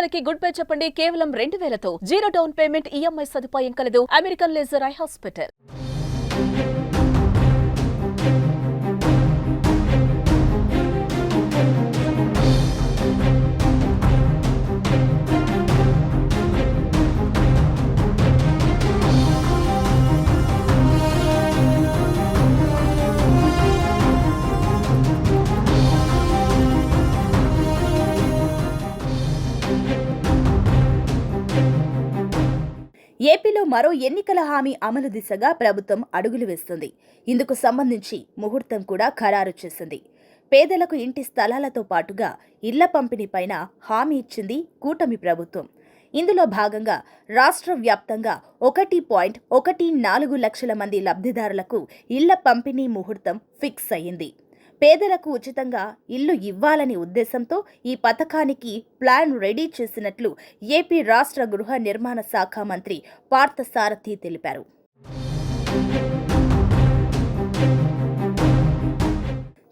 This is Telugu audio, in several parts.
నమ్మకానికి గుడ్ బై చెప్పండి కేవలం 2000తో 0 డౌన్ పేమెంట్ ఈఎంఐ సదుపాయం కలదు అమెరికన్ లేజర్ ఐ హాస్పిటల్. ఏపీలో మరో ఎన్నికల హామీ అమలు దిశగా ప్రభుత్వం అడుగులు వేస్తుంది. ఇందుకు సంబంధించి ముహూర్తం కూడా ఖరారు చేసింది. పేదలకు ఇంటి స్థలాలతో పాటుగా ఇళ్ల పంపిణీపైన హామీ ఇచ్చింది కూటమి ప్రభుత్వం. ఇందులో భాగంగా రాష్ట్ర వ్యాప్తంగా 1.14 లక్షల మంది లబ్ధిదారులకు ఇళ్ల పంపిణీ ముహూర్తం ఫిక్స్ అయ్యింది. పేదలకు ఉచితంగా ఇల్లు ఇవ్వాలనే ఉద్దేశంతో ఈ పథకానికి ప్లాన్ రెడీ చేసినట్లు ఏపీ రాష్ట్ర గృహ నిర్మాణ శాఖ మంత్రి పార్థసారథి తెలిపారు.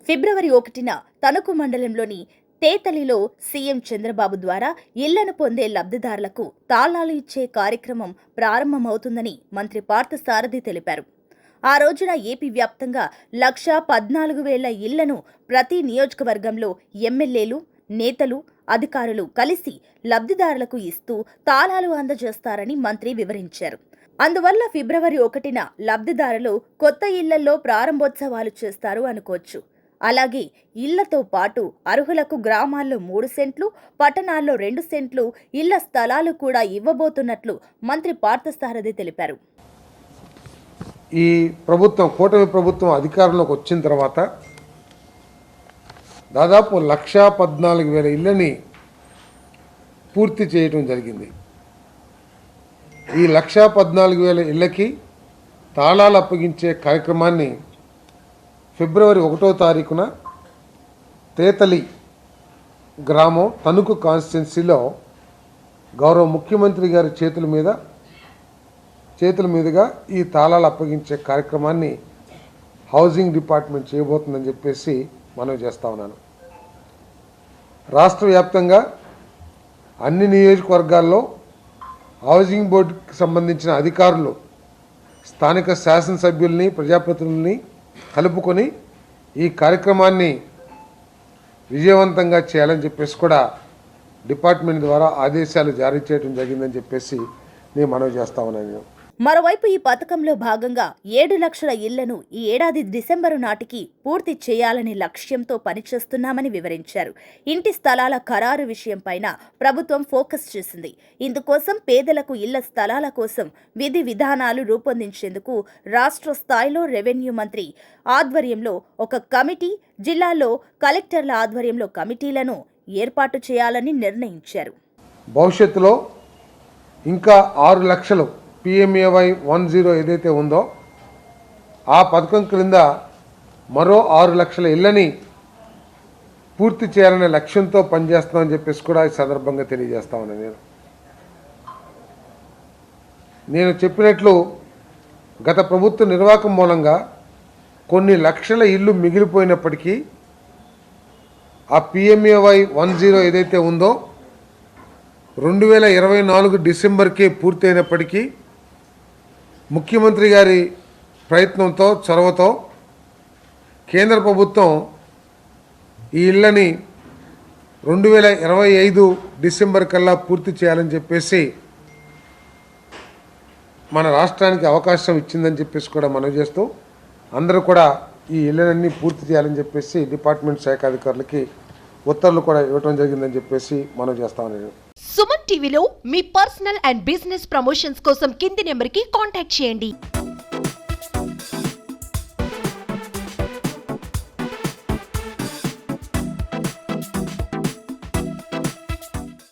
ఫిబ్రవరి 1న తణుకు మండలంలోని తేతలిలో సీఎం చంద్రబాబు ద్వారా ఇళ్లను పొందే లబ్ధిదారులకు తాళాలు ఇచ్చే కార్యక్రమం ప్రారంభమవుతుందని మంత్రి పార్థసారథి తెలిపారు. ఆ రోజున ఏపీ వ్యాప్తంగా 1,14,000 ఇళ్లను ప్రతి నియోజకవర్గంలో ఎమ్మెల్యేలు, నేతలు, అధికారులు కలిసి లబ్ధిదారులకు ఇస్తూ తాళాలు అందజేస్తారని మంత్రి వివరించారు. అందువల్ల ఫిబ్రవరి 1న లబ్ధిదారులు కొత్త ఇళ్లలో ప్రారంభోత్సవాలు చేస్తారు అనుకోవచ్చు. అలాగే ఇళ్లతో పాటు అర్హులకు గ్రామాల్లో 3 సెంట్లు, పట్టణాల్లో 2 సెంట్లు ఇళ్ల స్థలాలు కూడా ఇవ్వబోతున్నట్లు మంత్రి పార్థసారథి తెలిపారు. ఈ ప్రభుత్వం కూటమి ప్రభుత్వం అధికారంలోకి వచ్చిన తర్వాత దాదాపు 1,14,000 ఇళ్ళని పూర్తి చేయడం జరిగింది. ఈ 1,14,000 ఇళ్ళకి తాళాలు అప్పగించే కార్యక్రమాన్ని ఫిబ్రవరి 1వ తారీఖున తేతలి గ్రామం తణుకు కాన్స్టిట్యున్సీలో గౌరవ ముఖ్యమంత్రి గారి చేతుల మీదుగా ఈ తాళాలు అప్పగించే కార్యక్రమాన్ని హౌసింగ్ డిపార్ట్మెంట్ చేయబోతుందని చెప్పేసి మనవి చేస్తా ఉన్నాను. రాష్ట్ర వ్యాప్తంగా అన్ని నియోజకవర్గాల్లో హౌసింగ్ బోర్డుకి సంబంధించిన అధికారులు స్థానిక శాసనసభ్యుల్ని, ప్రజాప్రతినిధుల్ని కలుపుకొని ఈ కార్యక్రమాన్ని విజయవంతంగా చేయాలని చెప్పేసి కూడా డిపార్ట్మెంట్ ద్వారా ఆదేశాలు జారీ చేయడం జరిగిందని చెప్పేసి నేను మనవి చేస్తా ఉన్నాను. మరోవైపు ఈ పథకంలో భాగంగా 7 లక్షల ఇళ్లను ఈ ఏడాది డిసెంబరు నాటికి పూర్తి చేయాలనే లక్ష్యంతో పనిచేస్తున్నామని వివరించారు. ఇంటి స్థలాల ఖరారు విషయంపైన ప్రభుత్వం ఫోకస్ చేసింది. ఇందుకోసం పేదలకు ఇళ్ల స్థలాల కోసం విధి విధానాలు రూపొందించేందుకు రాష్ట్ర స్థాయిలో రెవెన్యూ మంత్రి ఆధ్వర్యంలో ఒక కమిటీ, జిల్లాలో కలెక్టర్ల ఆధ్వర్యంలో కమిటీలను ఏర్పాటు చేయాలని నిర్ణయించారు. భవిష్యత్తులో ఇంకా 6 లక్షలు PMAY 10 ఏదైతే ఉందో ఆ పథకం క్రింద మరో 6 లక్షల ఇళ్ళని పూర్తి చేయాలనే లక్ష్యంతో పనిచేస్తామని చెప్పేసి కూడా ఈ సందర్భంగా తెలియజేస్తా ఉన్నాను. నేను చెప్పినట్లు గత ప్రభుత్వ నిర్వాహకం మూలంగా కొన్ని లక్షల ఇళ్ళు మిగిలిపోయినప్పటికీ ఆ PMAY 10 ఏదైతే ఉందో 2024 డిసెంబర్కే పూర్తయినప్పటికీ ముఖ్యమంత్రి గారి ప్రయత్నంతో, చొరవతో కేంద్ర ప్రభుత్వం ఈ ఇళ్ళని 2025 డిసెంబర్ కల్లా పూర్తి చేయాలని చెప్పేసి మన రాష్ట్రానికి అవకాశం ఇచ్చిందని చెప్పేసి కూడా మనవి చేస్తూ అందరూ కూడా ఈ ఇళ్ళనన్నీ పూర్తి చేయాలని చెప్పేసి డిపార్ట్మెంట్ శాఖ అధికారులకి ఉత్తర్వులు కూడా ఇవ్వడం జరిగిందని చెప్పేసి మనవి చేస్తామని. సుమన్ టీవీలో మీ పర్సనల్ అండ్ బిజినెస్ ప్రమోషన్స్ కోసం కింది నెంబర్కి కాంటాక్ట్ చేయండి.